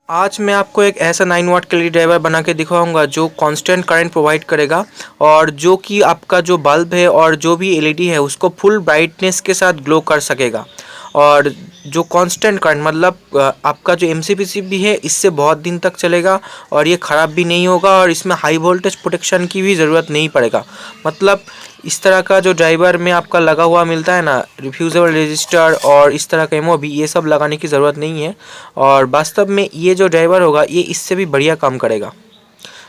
आज मैं आपको एक ऐसा 9 वाट का एलईडी ड्राइवर बना के दिखाऊंगा जो कांस्टेंट करंट प्रोवाइड करेगा और जो कि आपका जो बल्ब है और जो भी एलईडी है उसको फुल ब्राइटनेस के साथ ग्लो कर सकेगा। और जो कांस्टेंट करंट मतलब आपका जो एमसीबीसी भी है इससे बहुत दिन तक चलेगा और ये ख़राब भी नहीं होगा और इसमें हाई वोल्टेज प्रोटेक्शन की भी ज़रूरत नहीं पड़ेगा। मतलब इस तरह का जो ड्राइवर में आपका लगा हुआ मिलता है ना, रिफ्यूजेबल रजिस्टर और इस तरह का एमओबी, ये सब लगाने की ज़रूरत नहीं है। और वास्तव में ये जो ड्राइवर होगा ये इससे भी बढ़िया काम करेगा।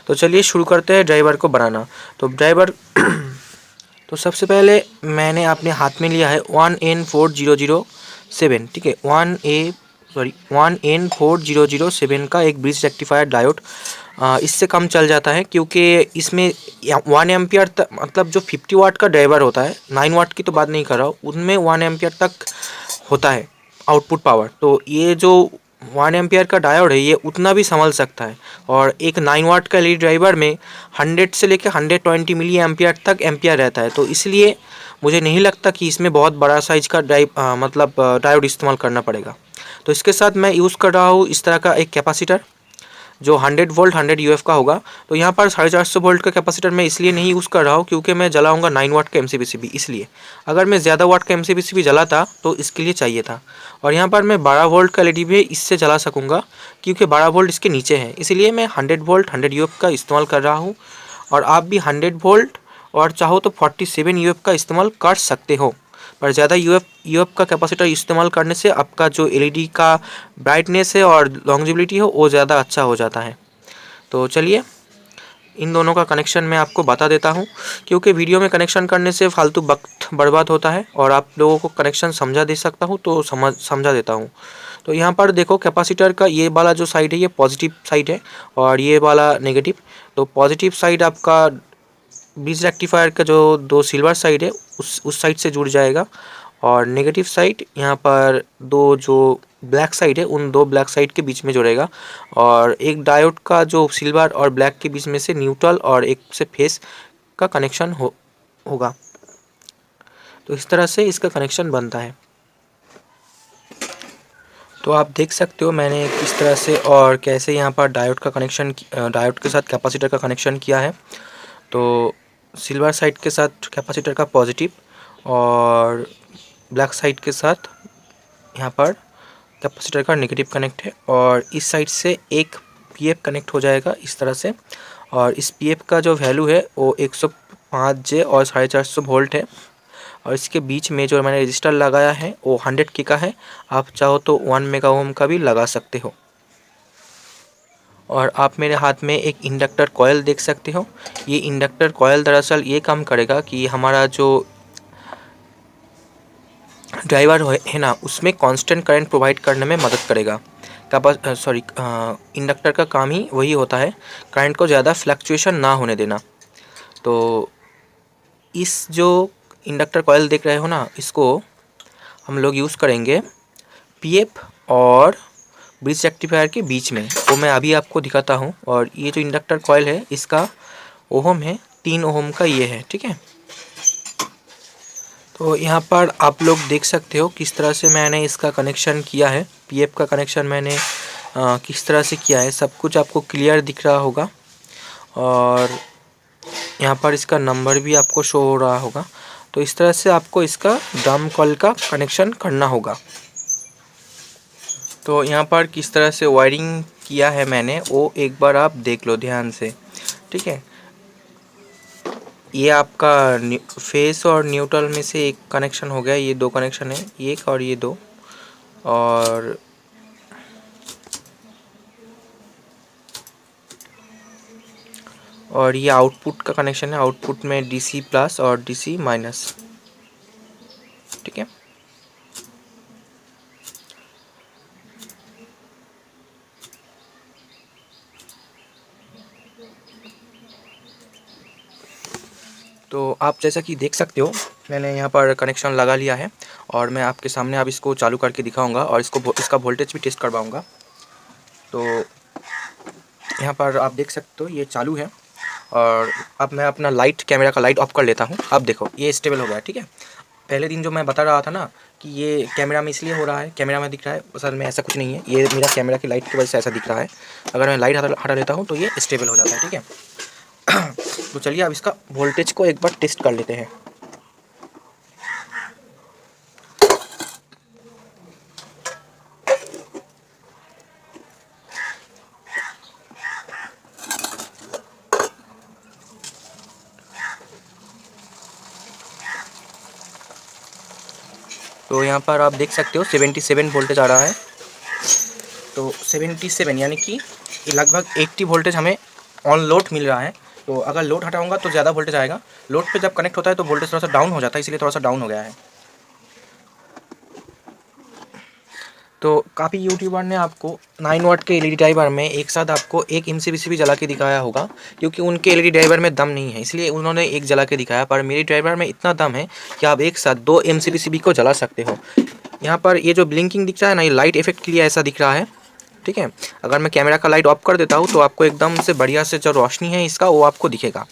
तो चलिए शुरू करते हैं ड्राइवर को बनाना। तो ड्राइवर तो सबसे पहले मैंने अपने हाथ में लिया है 1N4007, ठीक है, 1N4007 का एक ब्रिज रेक्टिफायर डायोड। इससे कम चल जाता है क्योंकि इसमें 1 एम्पियर तक, मतलब जो 50 वाट का ड्राइवर होता है, 9 वाट की तो बात नहीं कर रहा हूँ, उनमें 1 एम्पियर तक होता है आउटपुट पावर। तो ये जो 1 एम्पियर का डायोड है ये उतना भी संभल सकता है। और एक 9 वाट का एलईडी ड्राइवर में 100 से लेकर 120 मिली एम्पियर तक एम्पियर रहता है। तो इसलिए मुझे नहीं लगता कि इसमें बहुत बड़ा साइज का मतलब डायोड इस्तेमाल करना पड़ेगा। तो इसके साथ मैं यूज़ कर रहा हूँ इस तरह का एक कैपेसिटर जो 100 वोल्ट 100 यूएफ का होगा। तो यहाँ पर 450 वोल्ट का कैपेसिटर मैं इसलिए नहीं यूज़ कर रहा हूँ क्योंकि मैं जलाऊंगा 9 वाट का एमसीबीसी भी, इसलिए। अगर मैं ज़्यादा वाट का एमसीबीसी भी जलाता तो इसके लिए चाहिए था। और यहाँ पर मैं 12 वोल्ट का एलईडी भी इससे जला सकूँगा क्योंकि 12 वोल्ट इसके नीचे है, इसलिए मैं 100 वोल्ट 100 यूएफ का इस्तेमाल कर रहा हूँ। और आप भी 100 वोल्ट और चाहो तो 47 यूएफ का इस्तेमाल कर सकते हो। पर ज़्यादा यूएफ का कैपेसिटर इस्तेमाल करने से आपका जो एलईडी का ब्राइटनेस है और लॉन्जिविटी है वो ज़्यादा अच्छा हो जाता है। तो चलिए इन दोनों का कनेक्शन मैं आपको बता देता हूँ क्योंकि वीडियो में कनेक्शन करने से फालतू वक्त बर्बाद होता है और आप लोगों को कनेक्शन समझा दे सकता हूँ तो समझा देता हूँ। तो यहाँ पर देखो कैपेसिटर का ये वाला जो साइड है ये पॉजिटिव साइड है और ये वाला नेगेटिव। तो पॉजिटिव साइड आपका ब्रिज रेक्टिफायर का जो दो सिल्वर साइड है उस साइड से जुड़ जाएगा और नेगेटिव साइड यहाँ पर दो जो ब्लैक साइड है उन दो ब्लैक साइड के बीच में जुड़ेगा। और एक डायोड का जो सिल्वर और ब्लैक के बीच में से न्यूट्रल और एक से फेस का कनेक्शन होगा। तो इस तरह से इसका कनेक्शन बनता है। तो आप देख सकते हो मैंने किस तरह से और कैसे यहाँ पर डायोड का कनेक्शन, डायोड के साथ कैपेसिटर का कनेक्शन किया है। तो सिल्वर साइड के साथ कैपेसिटर का पॉजिटिव और ब्लैक साइड के साथ यहाँ पर कैपेसिटर का नेगेटिव कनेक्ट है। और इस साइड से एक पीएफ कनेक्ट हो जाएगा इस तरह से। और इस पीएफ का जो वैल्यू है वो 105J और 450 वोल्ट है। और इसके बीच में जो मैंने रजिस्टर लगाया है वो 100 के का है, आप चाहो तो 1 मेगा ओम का भी लगा सकते हो। और आप मेरे हाथ में एक इंडक्टर कॉयल देख सकते हो। ये इंडक्टर कॉयल दरअसल ये काम करेगा कि हमारा जो ड्राइवर है ना उसमें कांस्टेंट करंट प्रोवाइड करने में मदद करेगा। इंडक्टर का काम ही वही होता है, करंट को ज़्यादा फ्लक्चुएशन ना होने देना। तो इस जो इंडक्टर कॉयल देख रहे हो ना इसको हम लोग यूज़ करेंगे पीएफ और ब्रिज रेक्टिफायर के बीच में, वो मैं अभी आपको दिखाता हूँ। और ये जो इंडक्टर कॉयल है इसका ओहम है 3 ओहम का ये है, ठीक है। तो यहाँ पर आप लोग देख सकते हो किस तरह से मैंने इसका कनेक्शन किया है। पीएफ का कनेक्शन मैंने किस तरह से किया है सब कुछ आपको क्लियर दिख रहा होगा। और यहाँ पर इसका नंबर भी आपको शो हो रहा होगा। तो इस तरह से आपको इसका ड्रम कॉइल का कनेक्शन करना होगा। तो यहाँ पर किस तरह से वायरिंग किया है मैंने वो एक बार आप देख लो ध्यान से, ठीक है। ये आपका फेस और न्यूट्रल में से एक कनेक्शन हो गया, ये दो कनेक्शन है, एक और ये दो। और ये आउटपुट का कनेक्शन है, आउटपुट में डीसी प्लस और डीसी माइनस, ठीक है। तो आप जैसा कि देख सकते हो मैंने यहाँ पर कनेक्शन लगा लिया है और मैं आपके सामने अब इसको चालू करके दिखाऊंगा और इसका वोल्टेज भी टेस्ट करवाऊंगा। तो यहाँ पर आप देख सकते हो ये चालू है। और अब मैं अपना कैमरा का लाइट ऑफ कर लेता हूँ। अब देखो ये स्टेबल हो गया, ठीक है। पहले दिन जो मैं बता रहा था ना कि ये कैमरा में इसलिए हो रहा है, कैमरा में दिख रहा है, असल में ऐसा कुछ नहीं है, ये मेरा कैमरा की लाइट की वजह से ऐसा दिख रहा है। अगर मैं लाइट हटा लेता हूँ तो ये स्टेबल हो जाता है, ठीक है। तो चलिए अब इसका वोल्टेज को एक बार टेस्ट कर लेते हैं। तो यहाँ पर आप देख सकते हो 77 वोल्टेज आ रहा है। तो 77 यानी कि लगभग 80 वोल्टेज हमें ऑन लोड मिल रहा है। तो अगर लोड हटाऊंगा तो ज़्यादा वोल्टेज आएगा। लोड पे जब कनेक्ट होता है तो वोल्टेज थोड़ा सा डाउन हो जाता है, इसलिए थोड़ा सा डाउन हो गया है। तो काफ़ी यूट्यूबर ने आपको 9 वाट के एलईडी ड्राइवर में एक साथ आपको एक एमसीबीसी भी जला के दिखाया होगा, क्योंकि उनके एलईडी ड्राइवर में दम नहीं है, इसलिए उन्होंने एक जला के दिखाया। पर मेरे ड्राइवर में इतना दम है कि आप एक साथ 2 एमसीबीसी को जला सकते हो। यहाँ पर ये जो ब्लिंकिंग दिख रहा है ना, ये लाइट इफेक्ट के लिए ऐसा दिख रहा है, ठीक है। अगर मैं कैमरा का लाइट ऑफ कर देता हूँ तो आपको एकदम से बढ़िया से जो रोशनी है इसका वो आपको दिखेगा।